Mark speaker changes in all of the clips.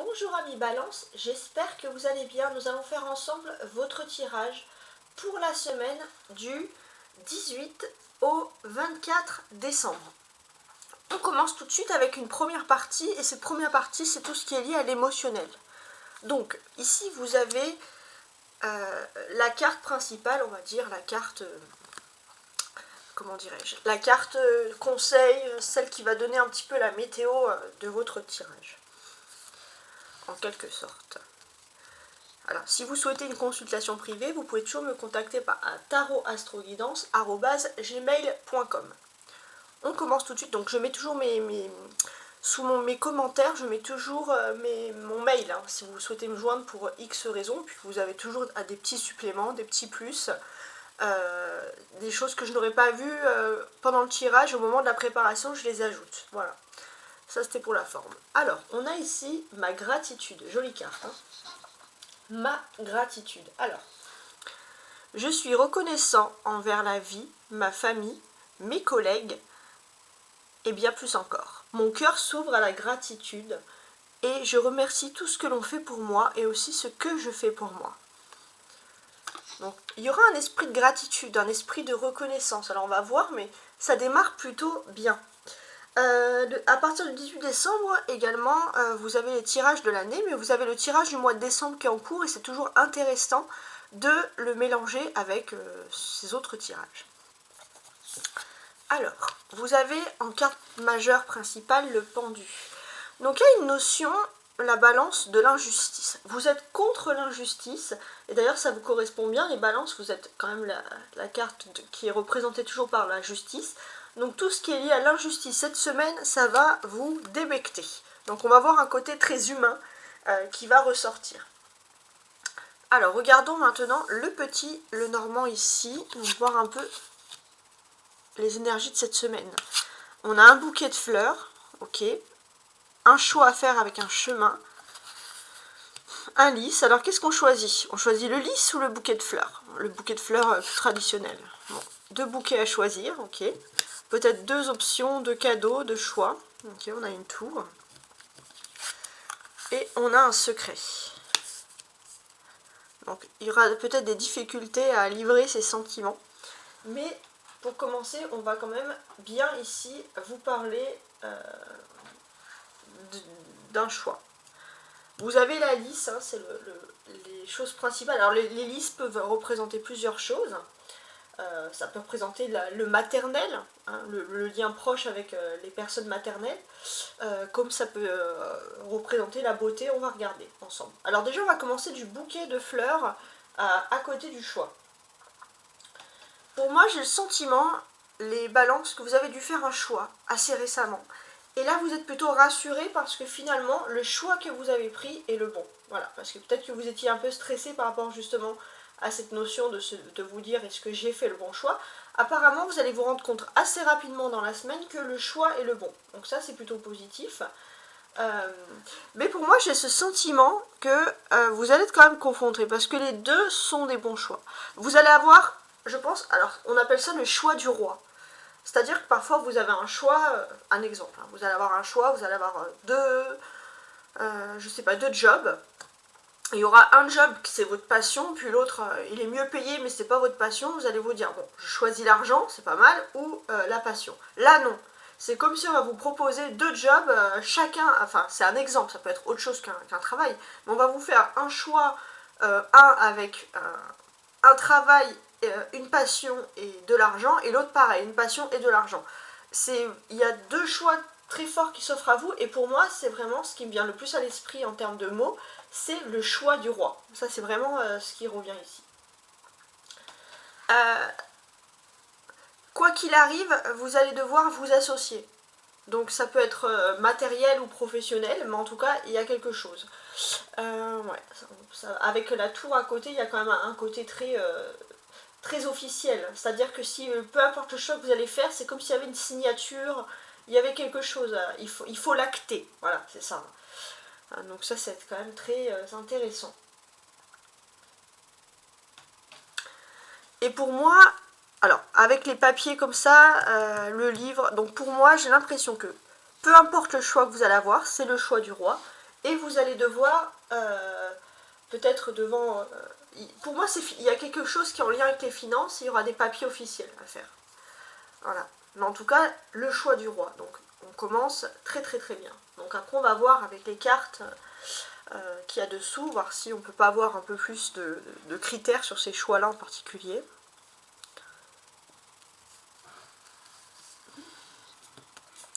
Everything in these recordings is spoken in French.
Speaker 1: Bonjour amis Balance, j'espère que vous allez bien. Nous allons faire ensemble votre tirage pour la semaine du 18 au 24 décembre. On commence tout de suite avec une première partie et cette première partie c'est tout ce qui est lié à l'émotionnel. Donc ici vous avez la carte principale, on va dire la carte... comment dirais-je, la carte conseil, celle qui va donner un petit peu la météo de votre tirage, en quelque sorte. Alors, si vous souhaitez une consultation privée, vous pouvez toujours me contacter par tarotastroguidance@gmail.com. On commence tout de suite, donc je mets toujours sous mes commentaires, je mets toujours mon mail, hein, si vous souhaitez me joindre pour X raisons, puis vous avez toujours des petits suppléments, des petits plus, des choses que je n'aurais pas vues pendant le tirage, au moment de la préparation, je les ajoute. Voilà, ça c'était pour la forme. Alors, on a ici ma gratitude, jolie carte, hein. Ma gratitude. Alors, je suis reconnaissant envers la vie, ma famille, mes collègues et bien plus encore. Mon cœur s'ouvre à la gratitude et je remercie tout ce que l'on fait pour moi et aussi ce que je fais pour moi. Donc, il y aura un esprit de gratitude, un esprit de reconnaissance. Alors, on va voir, mais ça démarre plutôt bien. À partir du 18 décembre également, vous avez les tirages de l'année, mais vous avez le tirage du mois de décembre qui est en cours et c'est toujours intéressant de le mélanger avec ces autres tirages. Alors, vous avez en carte majeure principale le pendu. Donc il y a une notion, la balance de l'injustice. Vous êtes contre l'injustice, et d'ailleurs ça vous correspond bien, les balances, vous êtes quand même la carte qui est représentée toujours par la justice. Donc tout ce qui est lié à l'injustice cette semaine, ça va vous débecter. Donc on va voir un côté très humain qui va ressortir. Alors regardons maintenant le petit, le normand ici. On va voir un peu les énergies de cette semaine. On a un bouquet de fleurs, ok. Un choix à faire avec un chemin. Un lys. Alors qu'est-ce qu'on choisit? On choisit le lys ou le bouquet de fleurs? Le bouquet de fleurs traditionnel. Bon, deux bouquets à choisir, ok. Peut-être deux options de cadeaux, de choix. Ok, on a une tour. Et on a un secret. Donc, il y aura peut-être des difficultés à livrer ses sentiments. Mais, pour commencer, on va quand même bien ici vous parler d'un choix. Vous avez la lys, hein, c'est les choses principales. Alors, les lys peuvent représenter plusieurs choses. Ça peut représenter le maternel, hein, le lien proche avec les personnes maternelles, comme ça peut représenter la beauté, on va regarder ensemble. Alors déjà on va commencer du bouquet de fleurs à côté du choix. Pour moi j'ai le sentiment, les balances, que vous avez dû faire un choix assez récemment. Et là vous êtes plutôt rassuré parce que finalement le choix que vous avez pris est le bon. Voilà, parce que peut-être que vous étiez un peu stressé par rapport justement à cette notion de vous dire est-ce que j'ai fait le bon choix. Apparemment vous allez vous rendre compte assez rapidement dans la semaine que le choix est le bon. Donc ça c'est plutôt positif. Mais pour moi j'ai ce sentiment que vous allez être quand même confrontés parce que les deux sont des bons choix. Vous allez avoir, je pense, alors on appelle ça le choix du roi. C'est-à-dire que parfois vous avez un choix, un exemple, hein, vous allez avoir un choix, vous allez avoir je sais pas, deux jobs. Il y aura un job qui c'est votre passion, puis l'autre il est mieux payé mais c'est pas votre passion, vous allez vous dire bon je choisis l'argent, c'est pas mal, ou la passion. Là non, c'est comme si on va vous proposer deux jobs, chacun, enfin c'est un exemple, ça peut être autre chose qu'un travail, mais on va vous faire un choix, un avec un travail, une passion et de l'argent, et l'autre pareil, une passion et de l'argent. Il y a deux choix très forts qui s'offrent à vous, et pour moi c'est vraiment ce qui me vient le plus à l'esprit en termes de mots, c'est le choix du roi. Ça c'est vraiment ce qui revient ici. Quoi qu'il arrive, vous allez devoir vous associer. Donc ça peut être matériel ou professionnel, mais en tout cas il y a quelque chose. Ouais, avec la tour à côté, il y a quand même un côté très officiel. C'est-à-dire que si peu importe le choix que vous allez faire, c'est comme s'il y avait une signature, il y avait quelque chose, il faut l'acter. Voilà, c'est ça. Donc ça c'est quand même très intéressant. Et pour moi, alors avec les papiers comme ça, le livre, donc pour moi j'ai l'impression que peu importe le choix que vous allez avoir, c'est le choix du roi. et vous allez devoir, peut-être devant... pour moi, il y a quelque chose qui est en lien avec les finances, il y aura des papiers officiels à faire. Voilà. Mais en tout cas, le choix du roi. Donc, on commence très très très bien. Donc après, on va voir avec les cartes qu'il y a dessous, voir si on ne peut pas avoir un peu plus de critères sur ces choix-là en particulier.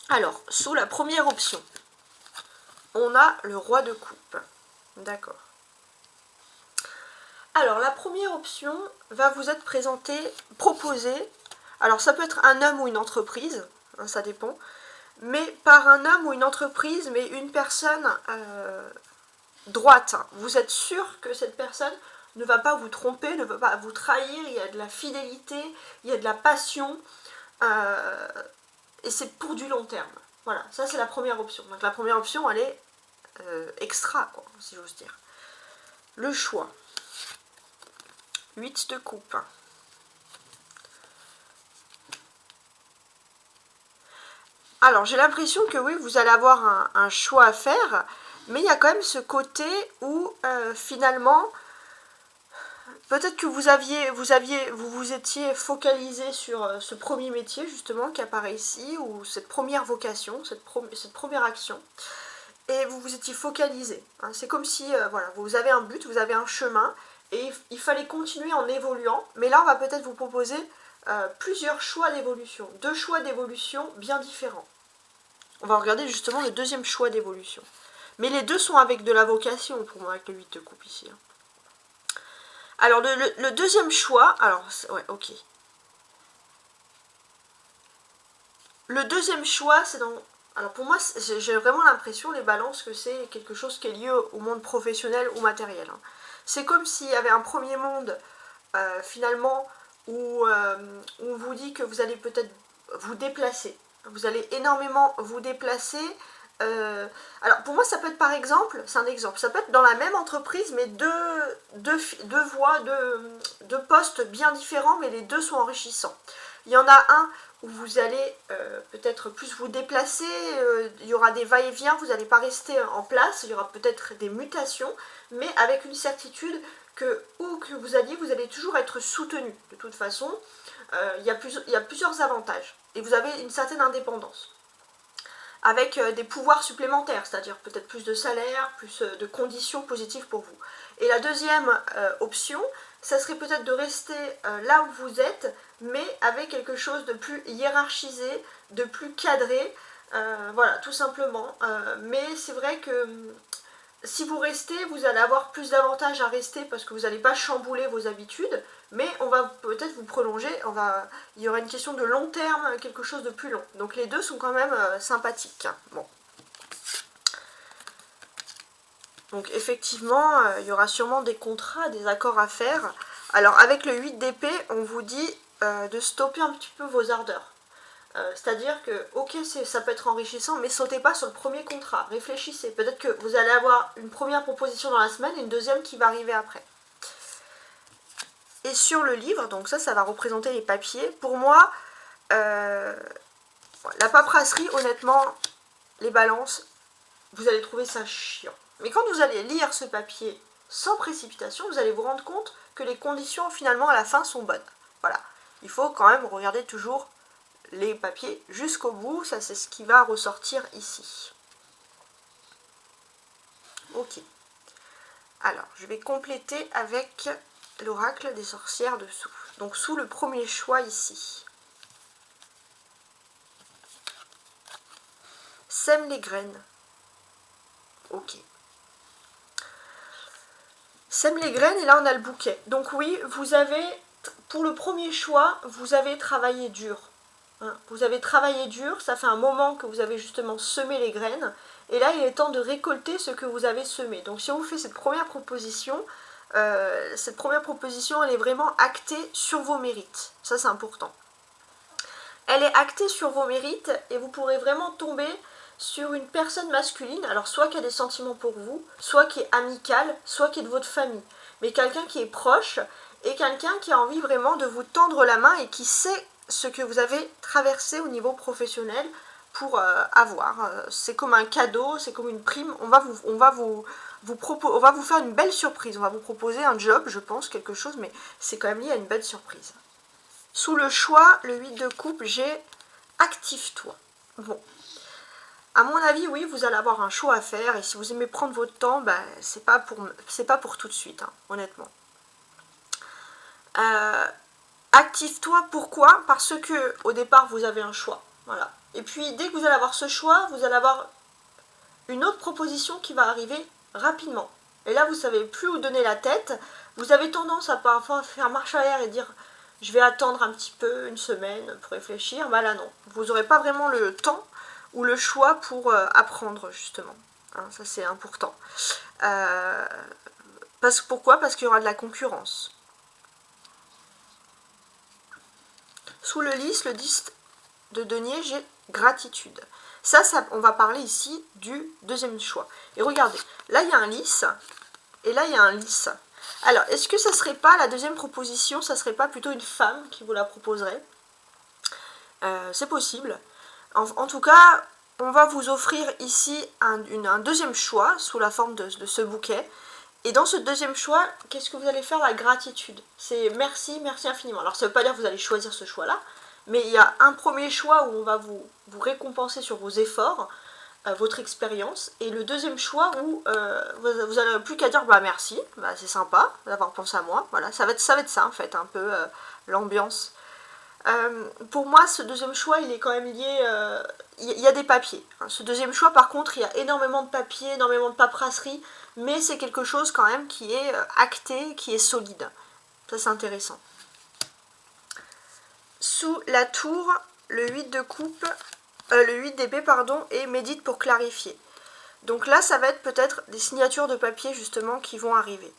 Speaker 1: Alors, sous la première option, on a le roi de coupe. D'accord. Alors, la première option va vous être proposée. Alors, ça peut être un homme ou une entreprise, hein, ça dépend. Mais par un homme ou une entreprise, mais une personne droite. Vous êtes sûr que cette personne ne va pas vous tromper, ne va pas vous trahir. Il y a de la fidélité, il y a de la passion. Et c'est pour du long terme. Voilà, ça c'est la première option. Donc la première option, elle est extra, quoi, si j'ose dire. Le choix. 8 de coupe. Alors, j'ai l'impression que oui, vous allez avoir un choix à faire, mais il y a quand même ce côté où, finalement, peut-être que vous vous étiez focalisé sur ce premier métier, justement, qui apparaît ici, ou cette première vocation, cette première action, et vous vous étiez focalisé. Hein. C'est comme si, voilà, vous avez un but, vous avez un chemin, et il fallait continuer en évoluant, mais là, on va peut-être vous proposer plusieurs choix d'évolution, 2 choix d'évolution bien différents. On va regarder justement le deuxième choix d'évolution. Mais les deux sont avec de la vocation pour moi, avec le 8 de coupe ici. Alors le deuxième choix, alors ouais, ok. Le deuxième choix, c'est dans... Alors pour moi, j'ai vraiment l'impression, les balances, que c'est quelque chose qui est lié au monde professionnel ou matériel. Hein. C'est comme s'il y avait un premier monde, finalement, où on vous dit que vous allez peut-être vous déplacer. Vous allez énormément vous déplacer. Alors pour moi, ça peut être par exemple, c'est un exemple, ça peut être dans la même entreprise, mais deux voies, deux postes bien différents, mais les deux sont enrichissants. Il y en a un où vous allez peut-être plus vous déplacer, il y aura des va-et-vient, vous n'allez pas rester en place, il y aura peut-être des mutations, mais avec une certitude que où que vous alliez, vous allez toujours être soutenu. De toute façon, il y a plusieurs avantages, et vous avez une certaine indépendance. Avec des pouvoirs supplémentaires, c'est-à-dire peut-être plus de salaire, plus de conditions positives pour vous. Et la deuxième option, ça serait peut-être de rester là où vous êtes, mais avec quelque chose de plus hiérarchisé, de plus cadré, voilà, tout simplement. Mais c'est vrai que si vous restez, vous allez avoir plus d'avantages à rester parce que vous n'allez pas chambouler vos habitudes, mais on va peut-être vous prolonger, il y aura une question de long terme, quelque chose de plus long. Donc les deux sont quand même sympathiques. Bon. Donc effectivement, il y aura sûrement des contrats, des accords à faire. Alors avec le 8 d'épée, on vous dit de stopper un petit peu vos ardeurs. C'est-à-dire que, ok, ça peut être enrichissant, mais sautez pas sur le premier contrat. Réfléchissez. Peut-être que vous allez avoir une première proposition dans la semaine et une deuxième qui va arriver après. Et sur le livre, donc ça va représenter les papiers. Pour moi, la paperasserie, honnêtement, les balances, vous allez trouver ça chiant. Mais quand vous allez lire ce papier sans précipitation, vous allez vous rendre compte que les conditions, finalement, à la fin, sont bonnes. Voilà. Il faut quand même regarder toujours les papiers jusqu'au bout, ça c'est ce qui va ressortir ici. Ok. Alors, je vais compléter avec l'oracle des sorcières dessous. Donc sous le premier choix ici. Sème les graines. Ok. Sème les graines et là on a le bouquet. Donc oui, vous avez, pour le premier choix, vous avez travaillé dur. Vous avez travaillé dur, ça fait un moment que vous avez justement semé les graines, et là il est temps de récolter ce que vous avez semé. Donc si on vous fait cette première proposition elle est vraiment actée sur vos mérites. Ça c'est important. Elle est actée sur vos mérites et vous pourrez vraiment tomber sur une personne masculine, alors soit qui a des sentiments pour vous, soit qui est amicale, soit qui est de votre famille, mais quelqu'un qui est proche et quelqu'un qui a envie vraiment de vous tendre la main et qui sait ce que vous avez traversé au niveau professionnel, pour avoir. C'est comme un cadeau, c'est comme une prime. On va vous faire une belle surprise. On va vous proposer un job, je pense, quelque chose, mais c'est quand même lié à une belle surprise. Sous le choix, le 8 de coupe, j'ai active-toi. Bon. À mon avis, oui, vous allez avoir un choix à faire, et si vous aimez prendre votre temps, ben, c'est pas pour tout de suite, hein, honnêtement. Active-toi, pourquoi? Parce que au départ, vous avez un choix. Voilà. Et puis, dès que vous allez avoir ce choix, vous allez avoir une autre proposition qui va arriver rapidement. Et là, vous ne savez plus où donner la tête. Vous avez tendance à parfois faire marche arrière et dire je vais attendre un petit peu, une semaine, pour réfléchir. Bah là, non. Vous n'aurez pas vraiment le temps ou le choix pour apprendre, justement. Hein, ça, c'est important. Pourquoi? Parce qu'il y aura de la concurrence. Sous le lys, le 10 de denier, j'ai gratitude. Ça, on va parler ici du deuxième choix. Et regardez, là, il y a un lys, et là, il y a un lys. Alors, est-ce que ça serait pas, la deuxième proposition, ça serait pas plutôt une femme qui vous la proposerait? C'est possible. En tout cas, on va vous offrir ici un deuxième choix sous la forme de ce bouquet. Et dans ce deuxième choix, qu'est-ce que vous allez faire? La gratitude. C'est merci, merci infiniment. Alors ça ne veut pas dire que vous allez choisir ce choix-là, mais il y a un premier choix où on va vous récompenser sur vos efforts, votre expérience, et le deuxième choix où vous n'avez plus qu'à dire bah merci, bah, c'est sympa d'avoir pensé à moi. Voilà, ça va être ça en fait, un peu l'ambiance. Pour moi, ce deuxième choix, il est quand même lié... il y a des papiers. Hein. Ce deuxième choix, par contre, il y a énormément de papiers, énormément de paperasserie, mais c'est quelque chose quand même qui est acté, qui est solide. Ça, c'est intéressant. Sous la tour, le 8 de coupe, le 8 d'épée, pardon, et médite pour clarifier. Donc là, ça va être peut-être des signatures de papier, justement, qui vont arriver.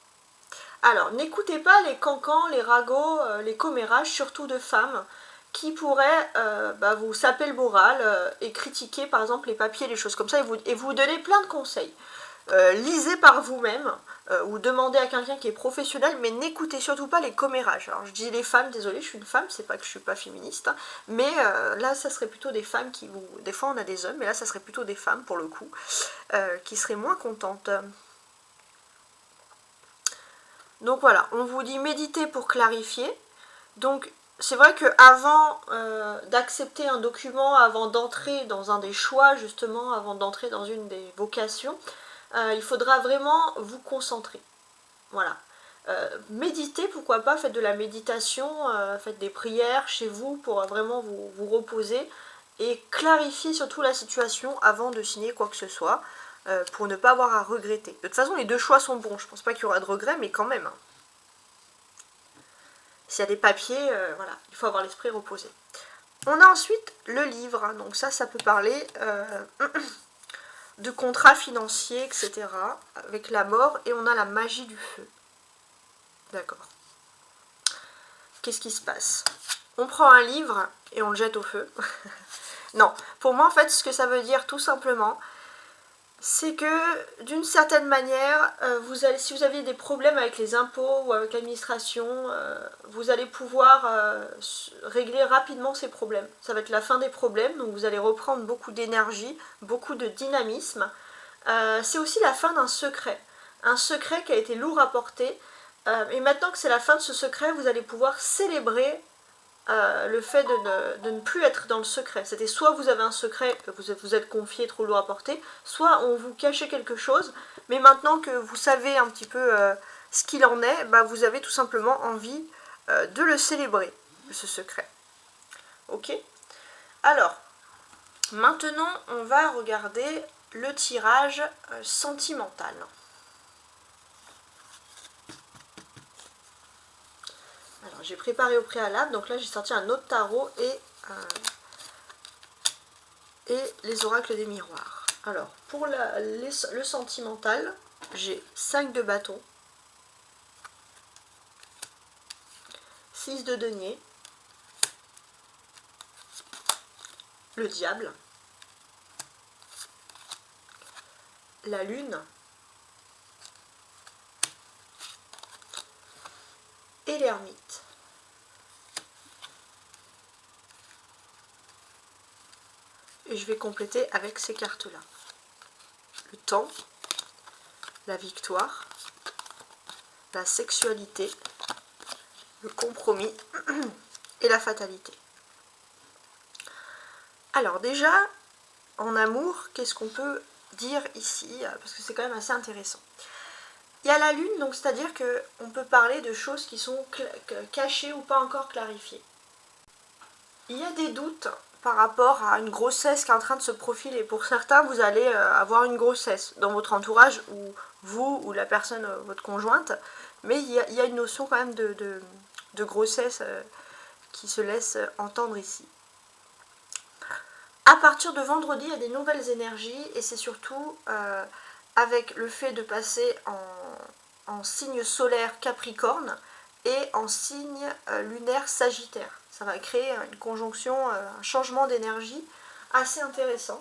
Speaker 1: Alors, n'écoutez pas les cancans, les ragots, les commérages, surtout de femmes, qui pourraient vous saper le moral et critiquer, par exemple, les papiers, les choses comme ça, et vous donner plein de conseils. Lisez par vous-même, ou demandez à quelqu'un qui est professionnel, mais n'écoutez surtout pas les commérages. Alors, je dis les femmes, désolée, je suis une femme, c'est pas que je suis pas féministe, hein, mais là, ça serait plutôt des femmes qui vous... Des fois, on a des hommes, mais là, ça serait plutôt des femmes, pour le coup, qui seraient moins contentes. Donc voilà, on vous dit méditer pour clarifier. Donc c'est vrai qu'avant d'accepter un document, avant d'entrer dans un des choix justement, avant d'entrer dans une des vocations, il faudra vraiment vous concentrer. Voilà. Méditez, pourquoi pas, faites de la méditation, faites des prières chez vous pour vraiment vous reposer et clarifier surtout la situation avant de signer quoi que ce soit. Pour ne pas avoir à regretter. De toute façon, les deux choix sont bons. Je pense pas qu'il y aura de regret, mais quand même. S'il y a des papiers, voilà, il faut avoir l'esprit reposé. On a ensuite le livre. Donc ça peut parler de contrats financiers, etc. Avec la mort. Et on a la magie du feu. D'accord. Qu'est-ce qui se passe? On prend un livre et on le jette au feu. Non, pour moi, en fait, ce que ça veut dire, tout simplement, c'est que d'une certaine manière, si vous aviez des problèmes avec les impôts ou avec l'administration, vous allez pouvoir régler rapidement ces problèmes. Ça va être la fin des problèmes, donc vous allez reprendre beaucoup d'énergie, beaucoup de dynamisme. C'est aussi la fin d'un secret. Un secret qui a été lourd à porter. Et maintenant que c'est la fin de ce secret, vous allez pouvoir célébrer le fait de ne plus être dans le secret. C'était soit vous avez un secret que vous êtes confié, trop lourd à porter, soit on vous cachait quelque chose, mais maintenant que vous savez un petit peu ce qu'il en est, vous avez tout simplement envie de le célébrer, ce secret. Ok? Alors, maintenant on va regarder le tirage sentimental. Alors, j'ai préparé au préalable, donc là j'ai sorti un autre tarot et les oracles des miroirs. Alors, pour le sentimental, j'ai 5 de bâton, 6 de denier, le diable, la lune et l'ermite. et je vais compléter avec ces cartes-là. Le temps, la victoire, la sexualité, le compromis et la fatalité. Alors déjà, en amour, qu'est-ce qu'on peut dire ici? Parce que c'est quand même assez intéressant. Il y a la lune, donc c'est-à-dire qu'on peut parler de choses qui sont cachées ou pas encore clarifiées. Il y a des doutes par rapport à une grossesse qui est en train de se profiler. Pour certains, vous allez avoir une grossesse dans votre entourage, ou vous, ou la personne, votre conjointe, mais il y a une notion quand même de grossesse qui se laisse entendre ici. À partir de vendredi, il y a des nouvelles énergies, et c'est surtout avec le fait de passer en signe solaire Capricorne et en signe lunaire Sagittaire. Ça va créer une conjonction, un changement d'énergie assez intéressant.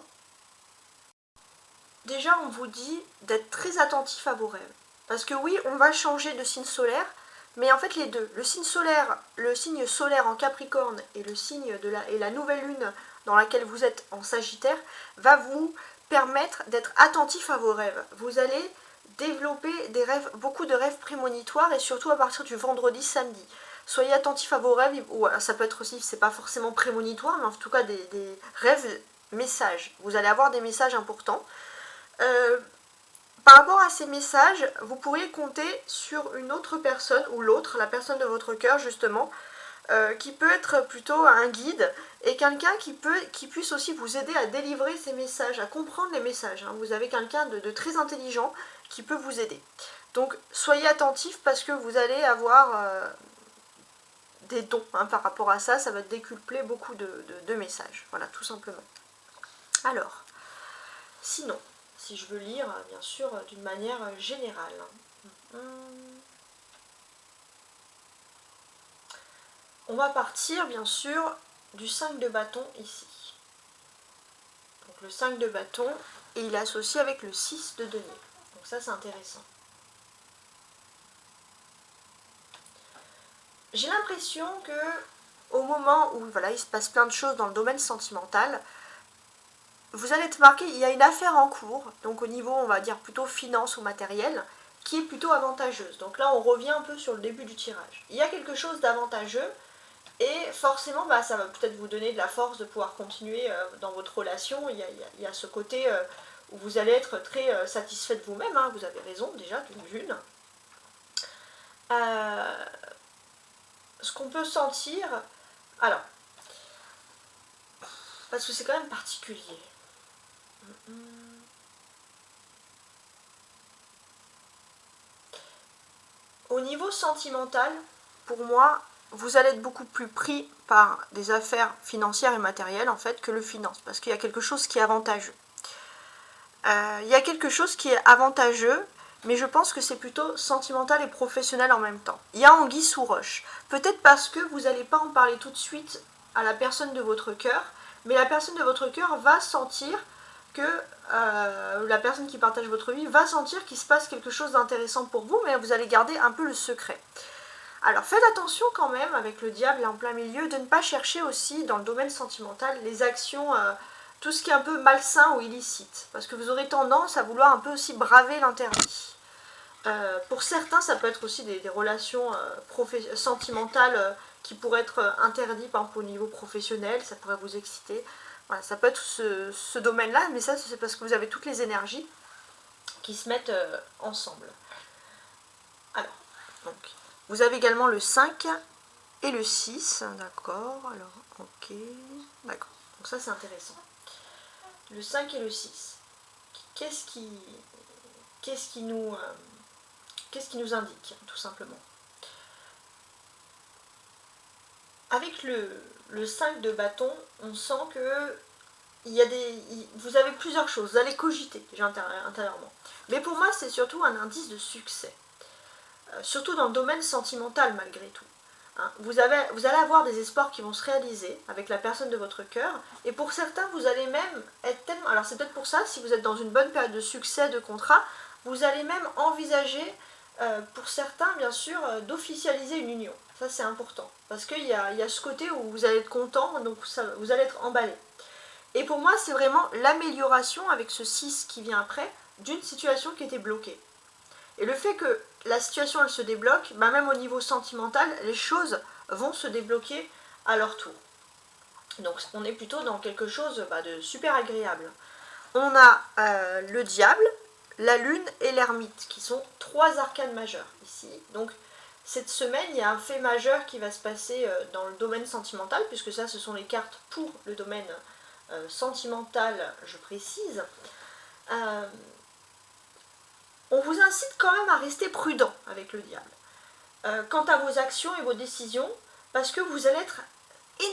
Speaker 1: Déjà, on vous dit d'être très attentif à vos rêves. Parce que oui, on va changer de signe solaire, mais en fait les deux, le signe solaire en Capricorne et la nouvelle lune dans laquelle vous êtes en Sagittaire, va vous permettre d'être attentif à vos rêves. Vous allez développer beaucoup de rêves prémonitoires, et surtout à partir du vendredi, samedi. Soyez attentif à vos rêves, ou ça peut être aussi, c'est pas forcément prémonitoire, mais en tout cas des rêves messages. Vous allez avoir des messages importants. Par rapport à ces messages, vous pourriez compter sur une autre personne, ou l'autre, la personne de votre cœur justement, qui peut être plutôt un guide, et quelqu'un qui puisse aussi vous aider à délivrer ces messages, à comprendre les messages. Vous avez quelqu'un de très intelligent qui peut vous aider. Donc soyez attentifs, parce que vous allez avoir des dons par rapport à ça. Ça va décupler beaucoup de messages. Voilà, tout simplement. Alors, sinon, si je veux lire, bien sûr, d'une manière générale. On va partir, bien sûr, du 5 de bâton ici. Donc le 5 de bâton, et il est associé avec le 6 de denier. Donc ça, c'est intéressant. J'ai l'impression que au moment où voilà, il se passe plein de choses dans le domaine sentimental, vous allez être marqué, il y a une affaire en cours, donc au niveau, on va dire, plutôt finance ou matériel, qui est plutôt avantageuse. Donc là, on revient un peu sur le début du tirage. Il y a quelque chose d'avantageux, et forcément, ça va peut-être vous donner de la force de pouvoir continuer dans votre relation. Il y a ce côté où vous allez être très satisfait de vous-même, vous avez raison déjà, d'une. Ce qu'on peut sentir, alors, parce que c'est quand même particulier. Au niveau sentimental, pour moi, vous allez être beaucoup plus pris par des affaires financières et matérielles en fait que le finance, parce qu'il y a quelque chose qui est avantageux. Il y a quelque chose qui est avantageux, mais je pense que c'est plutôt sentimental et professionnel en même temps. Il y a anguille sous roche. Peut-être parce que vous n'allez pas en parler tout de suite à la personne de votre cœur, mais la personne de votre cœur va sentir que la personne qui partage votre vie va sentir qu'il se passe quelque chose d'intéressant pour vous, mais vous allez garder un peu le secret. Alors faites attention quand même, avec le diable en plein milieu, de ne pas chercher aussi dans le domaine sentimental les actions, tout ce qui est un peu malsain ou illicite, parce que vous aurez tendance à vouloir un peu aussi braver l'interdit. Pour certains, ça peut être aussi des relations sentimentales qui pourraient être interdites, par exemple au niveau professionnel, ça pourrait vous exciter. Voilà, ça peut être ce domaine-là, mais ça c'est parce que vous avez toutes les énergies qui se mettent ensemble. Alors, donc, vous avez également le 5 et le 6, d'accord, alors, ok, d'accord, donc ça c'est intéressant. Le 5 et le 6, qu'est-ce qui nous indique, tout simplement? Avec le 5 de bâton, on sent que vous avez plusieurs choses, vous allez cogiter déjà intérieurement. Mais pour moi, c'est surtout un indice de succès. Surtout dans le domaine sentimental, malgré tout. Vous allez avoir des espoirs qui vont se réaliser avec la personne de votre cœur, et pour certains, vous allez même être tellement... Alors c'est peut-être pour ça, si vous êtes dans une bonne période de succès, de contrat, vous allez même envisager, pour certains, bien sûr, d'officialiser une union. Ça, c'est important, parce qu'il y a ce côté où vous allez être content, donc vous allez être emballé. Et pour moi, c'est vraiment l'amélioration avec ce 6 qui vient après d'une situation qui était bloquée. Et le fait que la situation elle se débloque, bah même au niveau sentimental, les choses vont se débloquer à leur tour. Donc on est plutôt dans quelque chose de super agréable. On a le diable, la lune et l'ermite, qui sont 3 arcanes majeures ici. Donc cette semaine, il y a un fait majeur qui va se passer dans le domaine sentimental, puisque ça, ce sont les cartes pour le domaine sentimental, je précise. On vous incite quand même à rester prudent avec le diable. Quant à vos actions et vos décisions, parce que vous allez être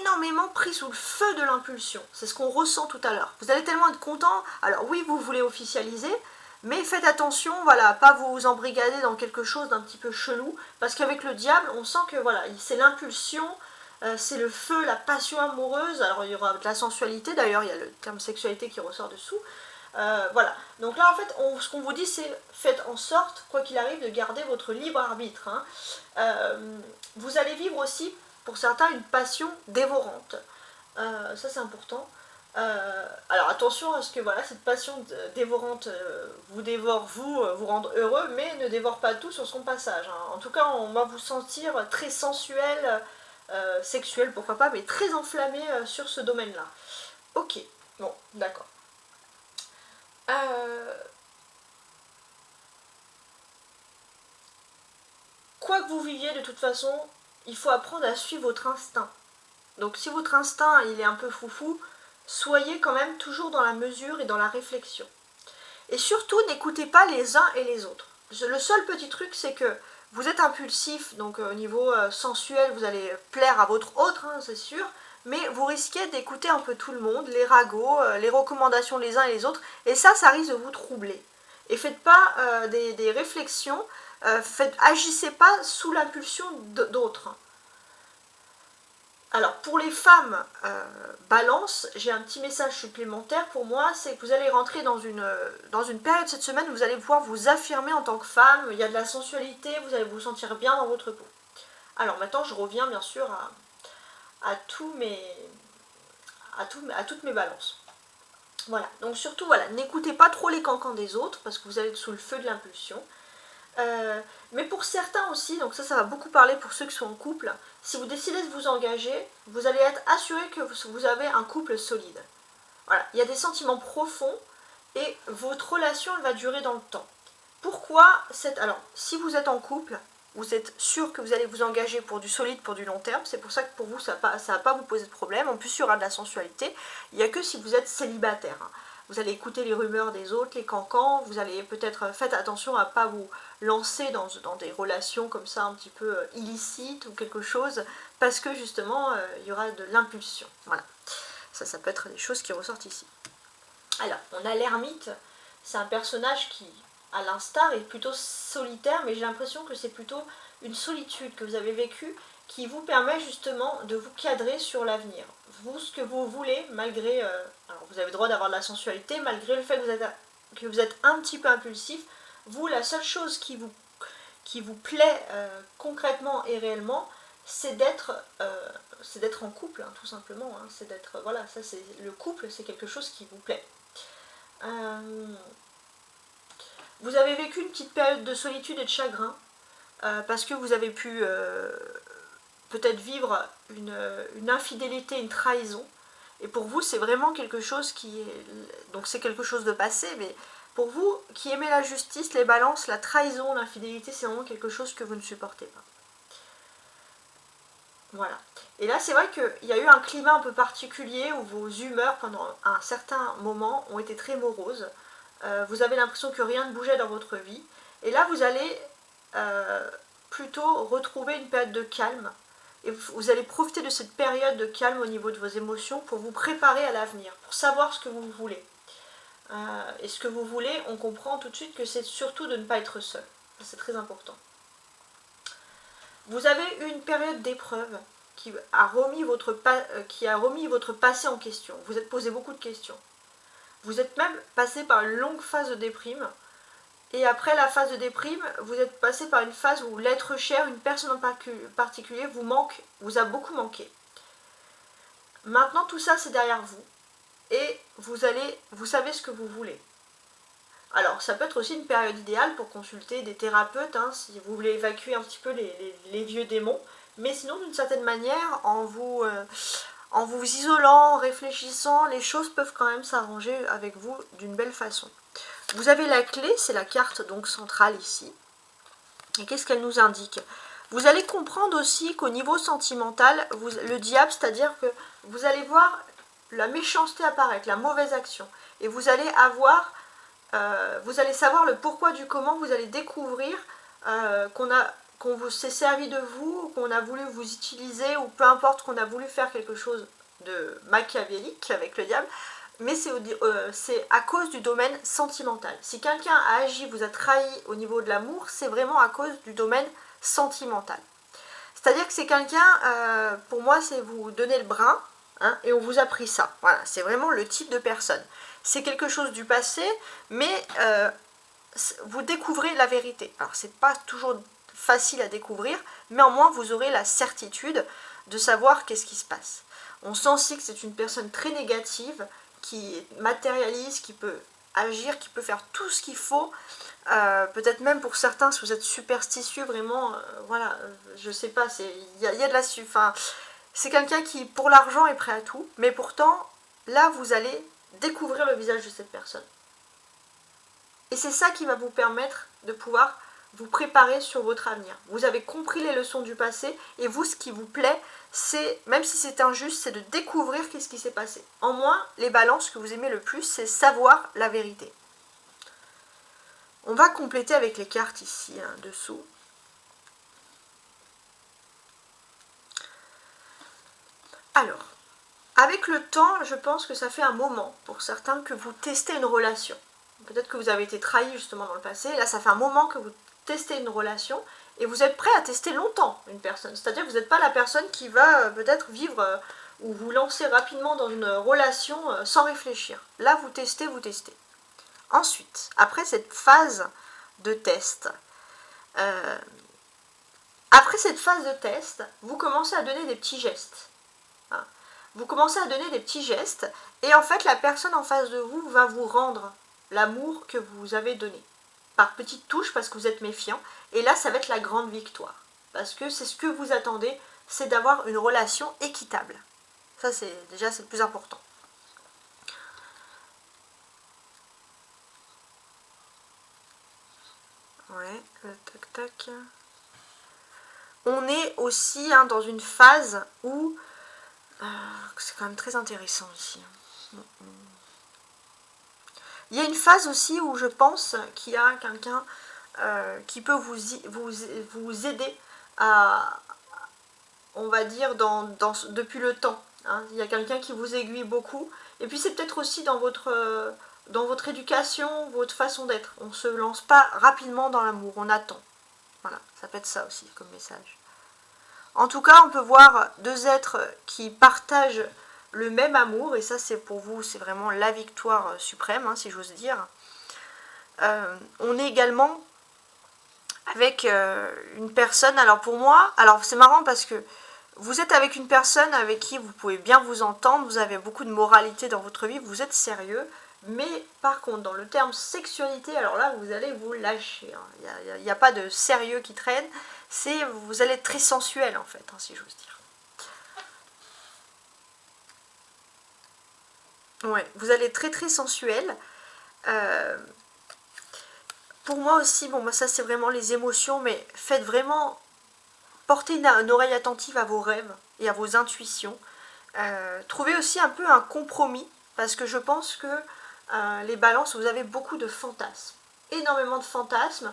Speaker 1: énormément pris sous le feu de l'impulsion. C'est ce qu'on ressent tout à l'heure. Vous allez tellement être content. Alors oui, vous voulez officialiser, mais faites attention, voilà, à pas vous embrigader dans quelque chose d'un petit peu chelou, parce qu'avec le diable, on sent que voilà, c'est l'impulsion, c'est le feu, la passion amoureuse. Alors il y aura de la sensualité, d'ailleurs il y a le terme sexualité qui ressort dessous. Voilà, donc là en fait ce qu'on vous dit c'est faites en sorte, quoi qu'il arrive, de garder votre libre arbitre. Vous allez vivre aussi, pour certains, une passion dévorante. Ça c'est important. Alors attention à ce que voilà, cette passion dévorante vous dévore, vous rende heureux, mais ne dévore pas tout sur son passage. En tout cas, on va vous sentir très sensuel, sexuel, pourquoi pas, mais très enflammé sur ce domaine-là. Ok, bon, d'accord. Quoi que vous viviez, de toute façon, il faut apprendre à suivre votre instinct. Donc si votre instinct il est un peu foufou, soyez quand même toujours dans la mesure et dans la réflexion. Et surtout, n'écoutez pas les uns et les autres. Le seul petit truc, c'est que vous êtes impulsif, donc au niveau sensuel, vous allez plaire à votre autre, c'est sûr, mais vous risquez d'écouter un peu tout le monde, les ragots, les recommandations les uns et les autres, et ça risque de vous troubler. Et faites pas des réflexions, agissez pas sous l'impulsion d'autres. Alors pour les femmes balance, j'ai un petit message supplémentaire pour moi, c'est que vous allez rentrer dans une période cette semaine où vous allez pouvoir vous affirmer en tant que femme, il y a de la sensualité, vous allez vous sentir bien dans votre peau. Alors maintenant je reviens bien sûr à toutes mes balances. Voilà, donc surtout voilà, n'écoutez pas trop les cancans des autres parce que vous allez être sous le feu de l'impulsion. Mais pour certains aussi, donc ça va beaucoup parler pour ceux qui sont en couple, si vous décidez de vous engager, vous allez être assuré que vous avez un couple solide. Voilà, il y a des sentiments profonds et votre relation elle va durer dans le temps. Pourquoi alors, si vous êtes en couple, vous êtes sûr que vous allez vous engager pour du solide, pour du long terme, c'est pour ça que pour vous ça va pas vous poser de problème. En plus il y aura de la sensualité, il n'y a que si vous êtes célibataire. Vous allez écouter les rumeurs des autres, les cancans, vous allez peut-être, faites attention à ne pas vous lancer dans des relations comme ça un petit peu illicites ou quelque chose, parce que justement il y aura de l'impulsion. Voilà, ça peut être des choses qui ressortent ici. Alors, on a l'ermite, c'est un personnage qui, à l'instar, est plutôt solitaire, mais j'ai l'impression que c'est plutôt une solitude que vous avez vécue qui vous permet justement de vous cadrer sur l'avenir. Vous, ce que vous voulez, malgré... alors vous avez le droit d'avoir de la sensualité, malgré le fait que vous êtes un petit peu impulsif, vous, la seule chose qui vous plaît concrètement et réellement, c'est d'être en couple, tout simplement. C'est d'être... Voilà, ça c'est le couple, c'est quelque chose qui vous plaît. Vous avez vécu une petite période de solitude et de chagrin, parce que vous avez pu... peut-être vivre une infidélité, une trahison. Et pour vous, c'est vraiment quelque chose qui est... Donc c'est quelque chose de passé, mais pour vous, qui aimez la justice, les balances, la trahison, l'infidélité, c'est vraiment quelque chose que vous ne supportez pas. Voilà. Et là, c'est vrai qu'il y a eu un climat un peu particulier où vos humeurs, pendant un certain moment, ont été très moroses. Vous avez l'impression que rien ne bougeait dans votre vie. Et là, vous allez plutôt retrouver une période de calme. Et vous allez profiter de cette période de calme au niveau de vos émotions pour vous préparer à l'avenir, pour savoir ce que vous voulez. Et ce que vous voulez, on comprend tout de suite que c'est surtout de ne pas être seul. C'est très important. Vous avez eu une période d'épreuve qui a remis votre passé en question. Vous êtes posé beaucoup de questions. Vous êtes même passé par une longue phase de déprime. Et après la phase de déprime, vous êtes passé par une phase où l'être cher, une personne en particulier, vous a beaucoup manqué. Maintenant, tout ça, c'est derrière vous. et vous savez ce que vous voulez. Alors, ça peut être aussi une période idéale pour consulter des thérapeutes, hein, si vous voulez évacuer un petit peu les vieux démons. Mais sinon, d'une certaine manière, en vous isolant, en réfléchissant, les choses peuvent quand même s'arranger avec vous d'une belle façon. Vous avez la clé, c'est la carte donc centrale ici. Et qu'est-ce qu'elle nous indique? Vous allez comprendre aussi qu'au niveau sentimental, le diable, c'est-à-dire que vous allez voir la méchanceté apparaître, la mauvaise action. Et vous allez savoir le pourquoi du comment, vous allez découvrir qu'on vous s'est servi de vous, qu'on a voulu vous utiliser, ou peu importe, qu'on a voulu faire quelque chose de machiavélique avec le diable, mais c'est à cause du domaine sentimental. Si quelqu'un a agi, vous a trahi au niveau de l'amour, c'est vraiment à cause du domaine sentimental. C'est-à-dire que c'est quelqu'un, pour moi, c'est vous donner le bras, hein, et on vous a pris ça. Voilà, c'est vraiment le type de personne. C'est quelque chose du passé, mais vous découvrez la vérité. Alors, c'est pas toujours facile à découvrir, mais au moins, vous aurez la certitude de savoir qu'est-ce qui se passe. On sent aussi que c'est une personne très négative, qui matérialise, qui peut agir, qui peut faire tout ce qu'il faut. Peut-être même pour certains, si vous êtes superstitieux, vraiment, voilà, je sais pas, il y a de la enfin, c'est quelqu'un qui, pour l'argent, est prêt à tout, mais pourtant, là, vous allez découvrir le visage de cette personne. Et c'est ça qui va vous permettre de pouvoir vous préparer sur votre avenir. Vous avez compris les leçons du passé, et vous, ce qui vous plaît, c'est, même si c'est injuste, c'est de découvrir qu'est-ce qui s'est passé. En moins, les balances, ce que vous aimez le plus, c'est savoir la vérité. On va compléter avec les cartes ici, hein, dessous. Alors, avec le temps, je pense que ça fait un moment, pour certains, que vous testez une relation. Peut-être que vous avez été trahi justement dans le passé. Là, ça fait un moment que vous testez une relation et vous êtes prêt à tester longtemps une personne. C'est-à-dire que vous n'êtes pas la personne qui va peut-être vivre ou vous lancer rapidement dans une relation sans réfléchir. Là, vous testez, vous testez. Ensuite, après cette phase de test, vous commencez à donner des petits gestes. Hein. Vous commencez à donner des petits gestes et en fait, la personne en face de vous va vous rendre l'amour que vous avez donné. Par petites touches parce que vous êtes méfiant. Et là, ça va être la grande victoire. Parce que c'est ce que vous attendez, c'est d'avoir une relation équitable. Ça, c'est le plus important. Ouais, tac, tac. On est aussi dans une phase où... c'est quand même très intéressant ici. Il y a une phase aussi où je pense qu'il y a quelqu'un qui peut vous aider à, on va dire, depuis le temps. Hein. Il y a quelqu'un qui vous aiguille beaucoup. Et puis c'est peut-être aussi dans votre éducation, votre façon d'être. On ne se lance pas rapidement dans l'amour, on attend. Voilà, ça peut être ça aussi comme message. En tout cas, on peut voir deux êtres qui partagent le même amour, et ça c'est pour vous, c'est vraiment la victoire suprême, hein, si j'ose dire. On est également avec une personne, alors pour moi, alors c'est marrant parce que vous êtes avec une personne avec qui vous pouvez bien vous entendre, vous avez beaucoup de moralité dans votre vie, vous êtes sérieux, mais par contre, dans le terme sexualité, alors là, vous allez vous lâcher. Hein. Il n'y a pas de sérieux qui traîne, vous allez être très sensuel en fait, hein, si j'ose dire. Ouais, vous allez être très très sensuel. Pour moi aussi, bon, ça c'est vraiment les émotions, mais faites vraiment, portez une oreille attentive à vos rêves et à vos intuitions. Trouvez aussi un peu un compromis, parce que je pense que les balances, vous avez beaucoup de fantasmes. Énormément de fantasmes.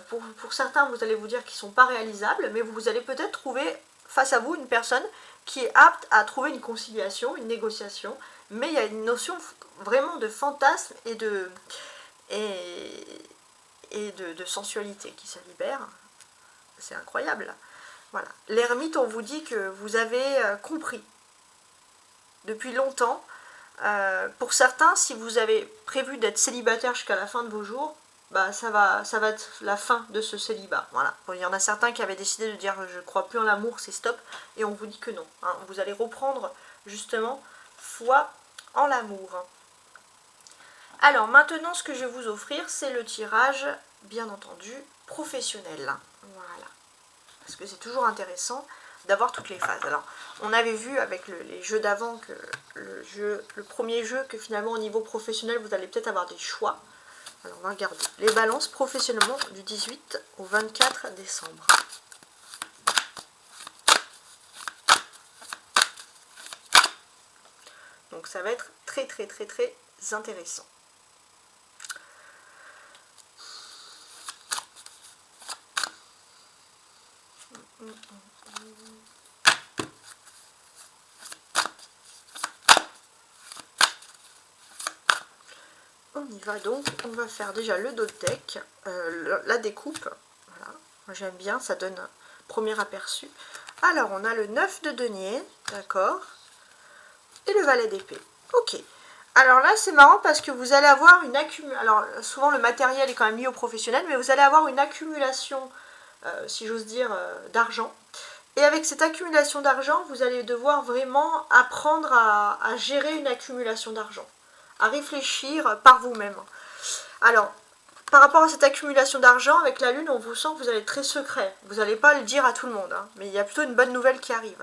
Speaker 1: Pour certains, vous allez vous dire qu'ils ne sont pas réalisables, mais vous allez peut-être trouver face à vous une personne qui est apte à trouver une conciliation, une négociation, mais il y a une notion vraiment de fantasme et de sensualité qui se libère. C'est incroyable. Voilà. L'ermite, on vous dit que vous avez compris depuis longtemps. Pour certains, si vous avez prévu d'être célibataire jusqu'à la fin de vos jours, bah ça va être la fin de ce célibat. Voilà. Bon, il y en a certains qui avaient décidé de dire je ne crois plus en l'amour, c'est stop, et on vous dit que non. Hein. Vous allez reprendre justement foi en l'amour. Alors maintenant, ce que je vais vous offrir, c'est le tirage, bien entendu, professionnel. Voilà. Parce que c'est toujours intéressant d'avoir toutes les phases. Alors, on avait vu avec les jeux d'avant que le premier jeu, que finalement au niveau professionnel, vous allez peut-être avoir des choix. Alors, on va regarder les balances professionnellement du 18 au 24 décembre. Donc, ça va être très intéressant. On y va donc, on va faire déjà le dos de deck, la découpe, voilà, moi j'aime bien, ça donne un premier aperçu. Alors on a le 9 de denier, d'accord, et le valet d'épée, ok. Alors là c'est marrant parce que vous allez avoir une accumulation, alors souvent le matériel est quand même lié au professionnel, mais vous allez avoir une accumulation, si j'ose dire, d'argent. Et avec cette accumulation d'argent, vous allez devoir vraiment apprendre à gérer une accumulation d'argent, à réfléchir par vous-même. Alors, par rapport à cette accumulation d'argent, avec la lune, on vous sent que vous allez être très secret. Vous n'allez pas le dire à tout le monde, hein, mais il y a plutôt une bonne nouvelle qui arrive.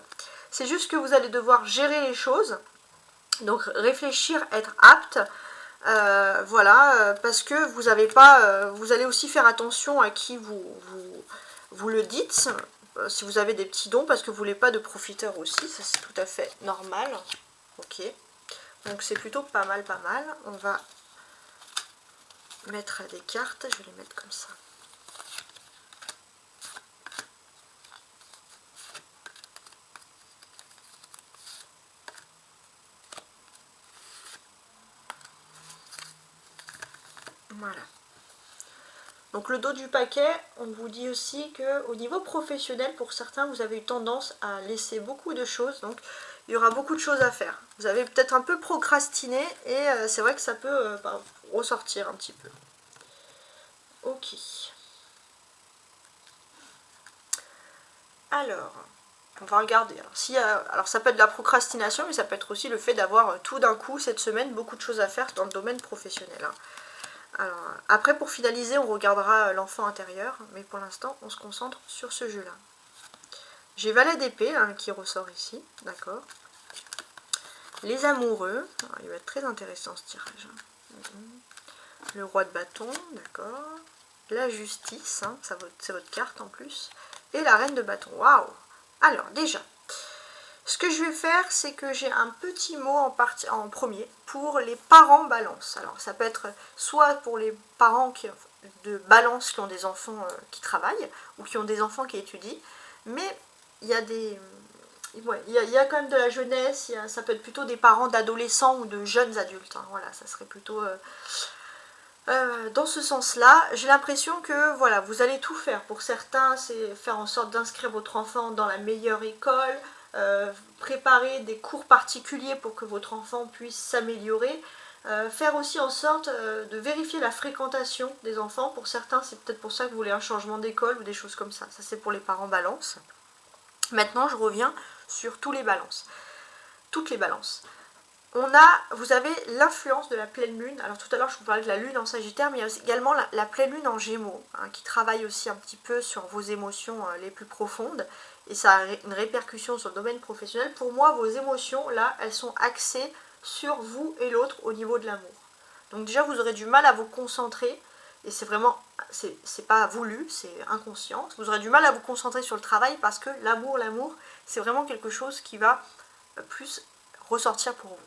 Speaker 1: C'est juste que vous allez devoir gérer les choses, donc réfléchir, être apte, voilà, parce que vous n'avez pas, vous allez aussi faire attention à qui vous le dites, si vous avez des petits dons, parce que vous ne voulez pas de profiteurs aussi, ça c'est tout à fait normal. Ok, donc c'est plutôt pas mal. On va mettre des cartes, je vais les mettre comme ça. Voilà. Donc le dos du paquet, on vous dit aussi que au niveau professionnel, pour certains, vous avez eu tendance à laisser beaucoup de choses, donc il y aura beaucoup de choses à faire. Vous avez peut-être un peu procrastiné et c'est vrai que ça peut ressortir un petit peu. Ok. Alors, on va regarder. Alors ça peut être de la procrastination, mais ça peut être aussi le fait d'avoir tout d'un coup cette semaine beaucoup de choses à faire dans le domaine professionnel. Hein. Alors, après, pour finaliser, on regardera l'enfant intérieur, mais pour l'instant, on se concentre sur ce jeu-là. J'ai valet d'épée hein, qui ressort ici, d'accord. Les amoureux, alors, il va être très intéressant ce tirage. Le roi de bâton, d'accord. La justice, hein, c'est votre carte en plus. Et la reine de bâton, waouh. Alors, déjà, ce que je vais faire, c'est que j'ai un petit mot en premier pour les parents balance. Alors, ça peut être soit pour les parents de balance qui ont des enfants qui travaillent ou qui ont des enfants qui étudient, mais il y a des... Ouais, il y a quand même de la jeunesse, ça peut être plutôt des parents d'adolescents ou de jeunes adultes. Hein, voilà, ça serait plutôt... dans ce sens-là, j'ai l'impression que voilà, vous allez tout faire. Pour certains, c'est faire en sorte d'inscrire votre enfant dans la meilleure école, préparer des cours particuliers pour que votre enfant puisse s'améliorer, faire aussi en sorte de vérifier la fréquentation des enfants. Pour certains, c'est peut-être pour ça que vous voulez un changement d'école ou des choses comme ça. Ça, c'est pour les parents balance. Maintenant, je reviens sur toutes les balances. Vous avez l'influence de la pleine lune. Alors tout à l'heure je vous parlais de la lune en Sagittaire, mais il y a également la pleine lune en Gémeaux, hein, qui travaille aussi un petit peu sur vos émotions les plus profondes, et ça a une répercussion sur le domaine professionnel. Pour moi, vos émotions, là, elles sont axées sur vous et l'autre au niveau de l'amour. Donc déjà, vous aurez du mal à vous concentrer, et c'est vraiment, c'est pas voulu, c'est inconscient. Vous aurez du mal à vous concentrer sur le travail parce que l'amour, c'est vraiment quelque chose qui va plus ressortir pour vous.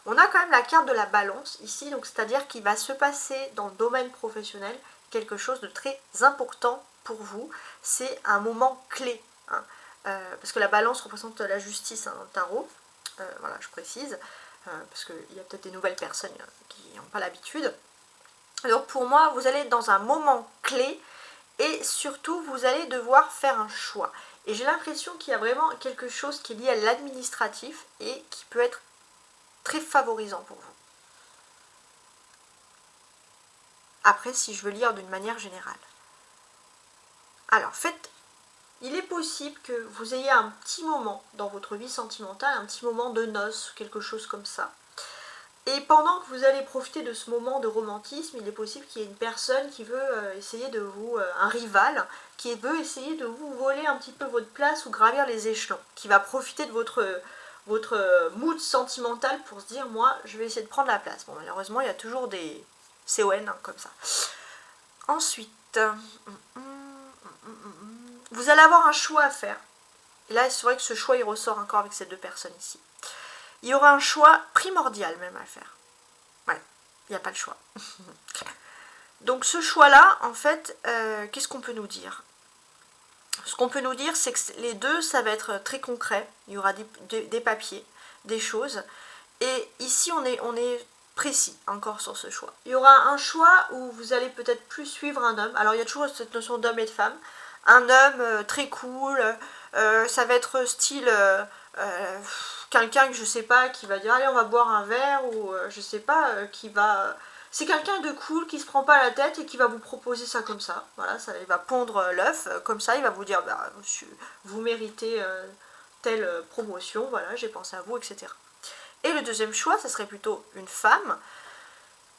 Speaker 1: On a quand même la carte de la balance ici, donc c'est-à-dire qu'il va se passer dans le domaine professionnel quelque chose de très important pour vous. C'est un moment clé, hein, parce que la balance représente la justice hein, dans le tarot. Voilà, je précise, parce qu'il y a peut-être des nouvelles personnes qui n'ont pas l'habitude. Donc pour moi, vous allez être dans un moment clé et surtout, vous allez devoir faire un choix. Et j'ai l'impression qu'il y a vraiment quelque chose qui est lié à l'administratif et qui peut être très favorisant pour vous. Après, si je veux lire d'une manière générale. Alors, il est possible que vous ayez un petit moment dans votre vie sentimentale, un petit moment de noces, quelque chose comme ça. Et pendant que vous allez profiter de ce moment de romantisme, il est possible qu'il y ait une personne qui veut essayer de vous, un rival, qui veut essayer de vous voler un petit peu votre place ou gravir les échelons, qui va profiter de votre mood sentimental pour se dire, moi, je vais essayer de prendre la place. Bon, malheureusement, il y a toujours des CON hein, comme ça. Ensuite, vous allez avoir un choix à faire. Et là, c'est vrai que ce choix, il ressort encore avec ces deux personnes ici. Il y aura un choix primordial même à faire. Ouais, il n'y a pas le choix. Donc ce choix-là, en fait, qu'est-ce qu'on peut nous dire? Ce qu'on peut nous dire, c'est que les deux, ça va être très concret. Il y aura des papiers, des choses. Et ici, on est précis encore sur ce choix. Il y aura un choix où vous allez peut-être plus suivre un homme. Alors il y a toujours cette notion d'homme et de femme. Un homme très cool, ça va être style quelqu'un que je sais pas qui va dire allez on va boire un verre ou je sais pas qui va c'est quelqu'un de cool qui se prend pas la tête et qui va vous proposer ça comme ça. Voilà, ça il va pondre l'œuf comme ça, il va vous dire bah, monsieur, vous méritez telle promotion, voilà, j'ai pensé à vous, etc. Et le deuxième choix, ça serait plutôt une femme.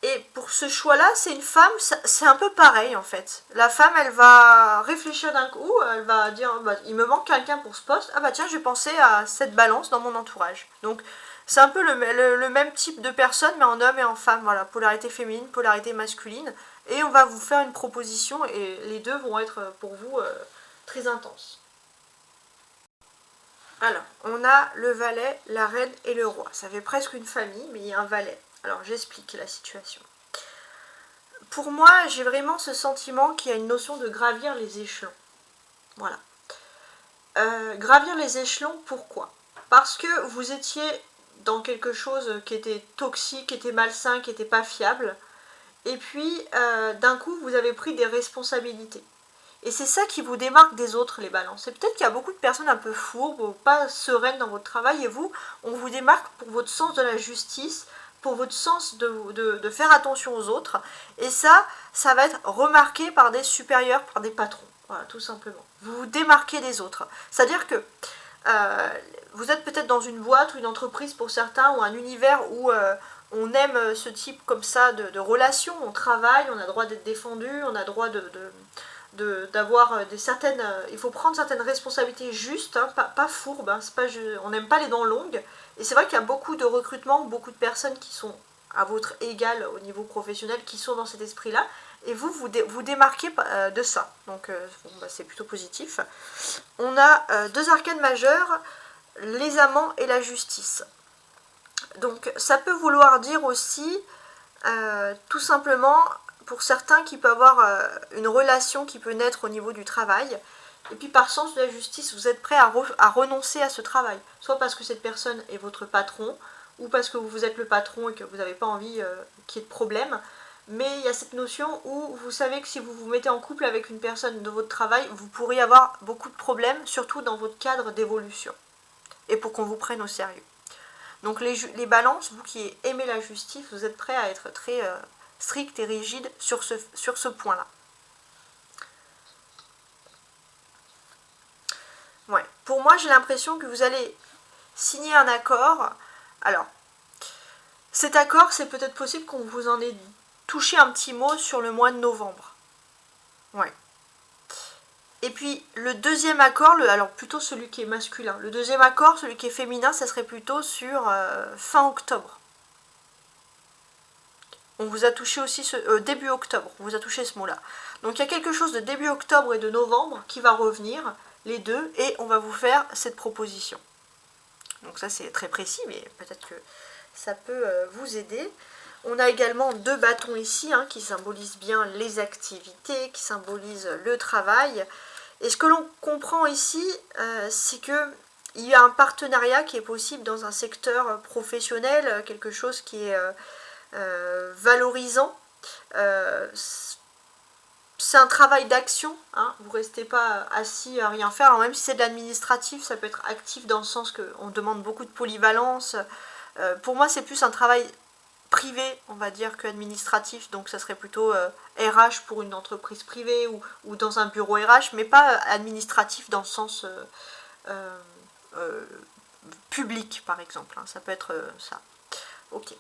Speaker 1: Et pour ce choix-là, c'est une femme, c'est un peu pareil en fait. La femme, elle va réfléchir d'un coup, elle va dire, bah, il me manque quelqu'un pour ce poste, ah bah tiens, j'ai pensé à cette balance dans mon entourage. Donc c'est un peu le même type de personne, mais en homme et en femme, voilà, polarité féminine, polarité masculine. Et on va vous faire une proposition et les deux vont être pour vous très intenses. Alors, on a le valet, la reine et le roi. Ça fait presque une famille, mais il y a un valet. Alors j'explique la situation. Pour moi, j'ai vraiment ce sentiment qu'il y a une notion de gravir les échelons. Voilà. Gravir les échelons, pourquoi? Parce que vous étiez dans quelque chose qui était toxique, qui était malsain, qui n'était pas fiable. Et puis, d'un coup, vous avez pris des responsabilités. Et c'est ça qui vous démarque des autres, les balances. Et peut-être qu'il y a beaucoup de personnes un peu fourbes, ou pas sereines dans votre travail, et vous, on vous démarque pour votre sens de la justice, pour votre sens de faire attention aux autres. Et ça va être remarqué par des supérieurs, par des patrons. Voilà, tout simplement. Vous vous démarquez des autres. C'est-à-dire que vous êtes peut-être dans une boîte ou une entreprise pour certains, ou un univers où on aime ce type comme ça de relation, on travaille, on a le droit d'être défendu, on a le droit d'avoir des certaines... il faut prendre certaines responsabilités justes, hein, pas fourbes, hein, pas, on n'aime pas les dents longues. Et c'est vrai qu'il y a beaucoup de recrutements, beaucoup de personnes qui sont à votre égal au niveau professionnel, qui sont dans cet esprit-là, et vous démarquez de ça. Donc bon, bah, c'est plutôt positif. On a deux arcanes majeures, les amants et la justice. Donc ça peut vouloir dire aussi, tout simplement, pour certains qui peuvent avoir une relation qui peut naître au niveau du travail, et puis par sens de la justice, vous êtes prêt à renoncer à ce travail, soit parce que cette personne est votre patron, ou parce que vous êtes le patron et que vous n'avez pas envie qu'il y ait de problème, mais il y a cette notion où vous savez que si vous vous mettez en couple avec une personne de votre travail, vous pourriez avoir beaucoup de problèmes, surtout dans votre cadre d'évolution, et pour qu'on vous prenne au sérieux. Donc les balances, vous qui aimez la justice, vous êtes prêts à être très strict et rigide sur ce point-là. Ouais. Pour moi, j'ai l'impression que vous allez signer un accord. Alors, cet accord, c'est peut-être possible qu'on vous en ait touché un petit mot sur le mois de novembre. Ouais. Et puis, le deuxième accord, alors plutôt celui qui est masculin. Le deuxième accord, celui qui est féminin, ça serait plutôt sur fin octobre. On vous a touché aussi début octobre, on vous a touché ce mot-là. Donc il y a quelque chose de début octobre et de novembre qui va revenir, les deux, et on va vous faire cette proposition. Donc ça c'est très précis, mais peut-être que ça peut vous aider. On a également deux bâtons ici, hein, qui symbolisent bien les activités, qui symbolisent le travail. Et ce que l'on comprend ici, c'est que il y a un partenariat qui est possible dans un secteur professionnel, quelque chose qui est valorisant. C'est un travail d'action, hein, vous ne restez pas assis à rien faire. Alors même si c'est de l'administratif, ça peut être actif dans le sens qu'on demande beaucoup de polyvalence. Pour moi, c'est plus un travail privé, on va dire, qu'administratif. Donc ça serait plutôt RH pour une entreprise privée ou dans un bureau RH, mais pas administratif dans le sens public, par exemple. Hein. Ça peut être ça. Ok.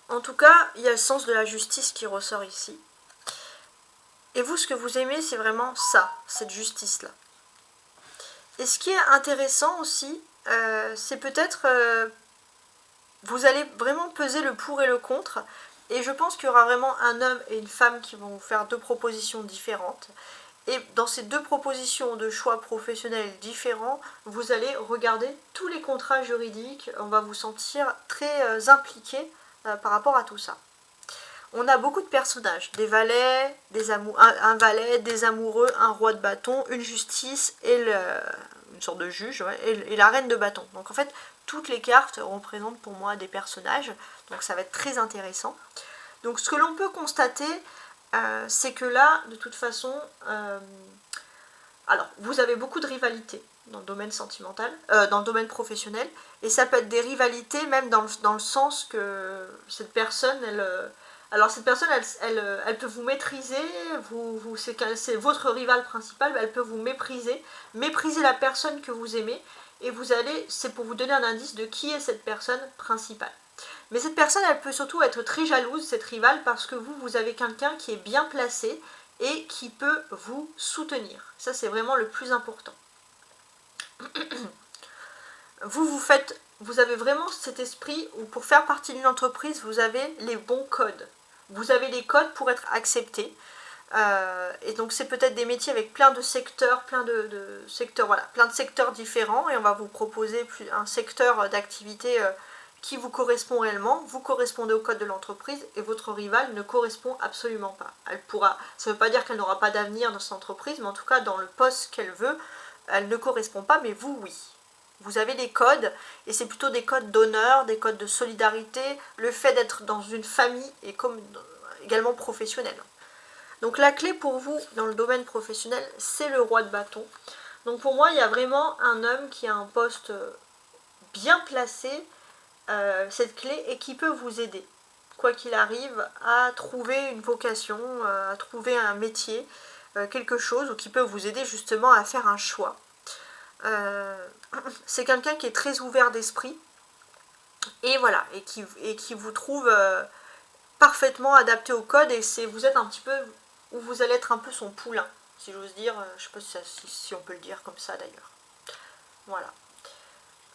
Speaker 1: En tout cas, il y a le sens de la justice qui ressort ici. Et vous, ce que vous aimez, c'est vraiment ça, cette justice-là. Et ce qui est intéressant aussi, c'est peut-être... vous allez vraiment peser le pour et le contre. Et je pense qu'il y aura vraiment un homme et une femme qui vont vous faire deux propositions différentes. Et dans ces deux propositions de choix professionnels différents, vous allez regarder tous les contrats juridiques. On va vous sentir très impliqué par rapport à tout ça. On a beaucoup de personnages, des valets, un valet, des amoureux, un roi de bâton, une justice et une sorte de juge, ouais, et la reine de bâton. Donc en fait, toutes les cartes représentent pour moi des personnages, donc ça va être très intéressant. Donc ce que l'on peut constater, c'est que là, de toute façon, alors vous avez beaucoup de rivalités dans le domaine sentimental, dans le domaine professionnel, et ça peut être des rivalités même dans le sens que cette personne, alors cette personne, elle peut vous maîtriser, c'est votre rival principal, elle peut vous mépriser la personne que vous aimez, et c'est pour vous donner un indice de qui est cette personne principale. Mais cette personne, elle peut surtout être très jalouse, cette rivale, parce que vous avez quelqu'un qui est bien placé et qui peut vous soutenir. Ça, c'est vraiment le plus important. Vous avez vraiment cet esprit où pour faire partie d'une entreprise, vous avez les bons codes. Vous avez les codes pour être accepté. Et donc c'est peut-être des métiers avec plein de secteurs, plein de secteurs différents, et on va vous proposer un secteur d'activité qui vous correspond réellement. Vous correspondez au code de l'entreprise et votre rival ne correspond absolument pas. Ça ne veut pas dire qu'elle n'aura pas d'avenir dans cette entreprise, mais en tout cas dans le poste qu'elle veut, elle ne correspond pas, mais vous, oui. Vous avez des codes, et c'est plutôt des codes d'honneur, des codes de solidarité, le fait d'être dans une famille et également professionnelle. Donc la clé pour vous dans le domaine professionnel, c'est le roi de bâton. Donc pour moi, il y a vraiment un homme qui a un poste bien placé, cette clé, et qui peut vous aider, quoi qu'il arrive, à trouver une vocation, à trouver un métier, quelque chose, ou qui peut vous aider justement à faire un choix. C'est quelqu'un qui est très ouvert d'esprit, et voilà, et qui vous trouve parfaitement adapté au code, et vous êtes un petit peu, où vous allez être un peu son poulain, si j'ose dire, je ne sais pas si on peut le dire comme ça d'ailleurs. Voilà.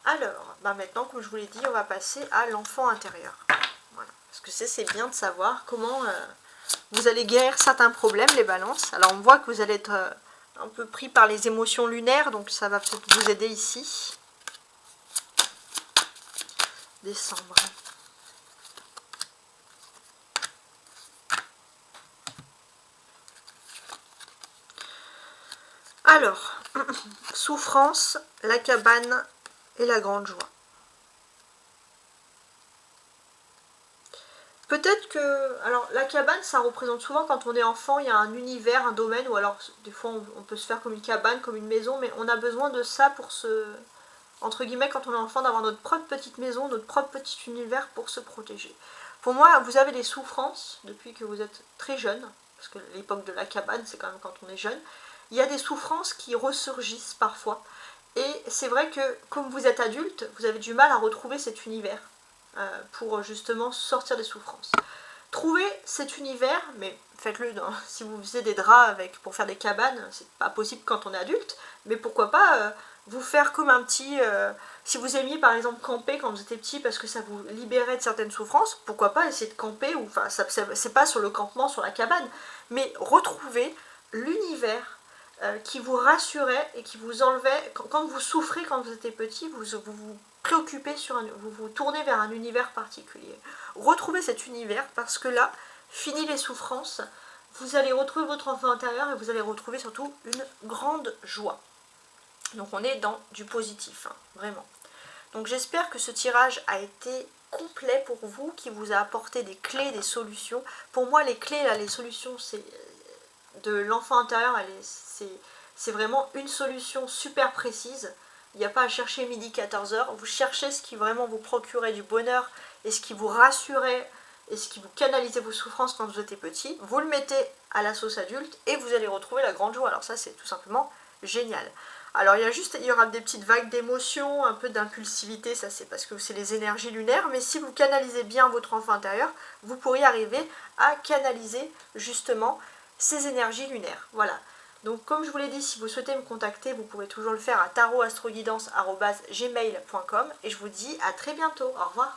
Speaker 1: Alors, maintenant, comme je vous l'ai dit, on va passer à l'enfant intérieur. Voilà. Parce que c'est bien de savoir comment vous allez guérir certains problèmes, les balances. Alors, on voit que vous allez être un peu pris par les émotions lunaires, donc ça va peut-être vous aider ici. Décembre. Alors, souffrance, la cabane et la grande joie. Peut-être que... Alors, la cabane, ça représente souvent, quand on est enfant, il y a un univers, un domaine, ou alors, des fois, on peut se faire comme une cabane, comme une maison, mais on a besoin de ça pour entre guillemets, quand on est enfant, d'avoir notre propre petite maison, notre propre petit univers pour se protéger. Pour moi, vous avez des souffrances depuis que vous êtes très jeune, parce que l'époque de la cabane, c'est quand même quand on est jeune. Il y a des souffrances qui ressurgissent parfois. Et c'est vrai que, comme vous êtes adulte, vous avez du mal à retrouver cet univers pour justement sortir des souffrances. Trouvez cet univers, mais faites-le si vous faisiez des draps pour faire des cabanes, c'est pas possible quand on est adulte, mais pourquoi pas vous faire comme un petit... si vous aimiez par exemple camper quand vous étiez petit parce que ça vous libérait de certaines souffrances, pourquoi pas essayer de camper, ou enfin c'est pas sur le campement, sur la cabane, mais retrouver l'univers qui vous rassurait et qui vous enlevait, quand vous souffrez quand vous étiez petit, vous vous préoccupez vous vous tournez vers un univers particulier. Retrouvez cet univers, parce que là, fini les souffrances, vous allez retrouver votre enfant intérieur et vous allez retrouver surtout une grande joie. Donc on est dans du positif, hein, vraiment. Donc j'espère que ce tirage a été complet pour vous, qui vous a apporté des clés, des solutions. Pour moi, les clés, là, les solutions, c'est de l'enfant intérieur, c'est vraiment une solution super précise. Il n'y a pas à chercher midi 14h. Vous cherchez ce qui vraiment vous procurait du bonheur et ce qui vous rassurait et ce qui vous canalisait vos souffrances quand vous étiez petit. Vous le mettez à la sauce adulte et vous allez retrouver la grande joie. Alors ça, c'est tout simplement génial. Alors il y aura des petites vagues d'émotions, un peu d'impulsivité, ça c'est parce que c'est les énergies lunaires, mais si vous canalisez bien votre enfant intérieur, vous pourriez arriver à canaliser justement ces énergies lunaires. Voilà. Donc comme je vous l'ai dit, si vous souhaitez me contacter, vous pouvez toujours le faire à tarotastroguidance@gmail.com et je vous dis à très bientôt. Au revoir.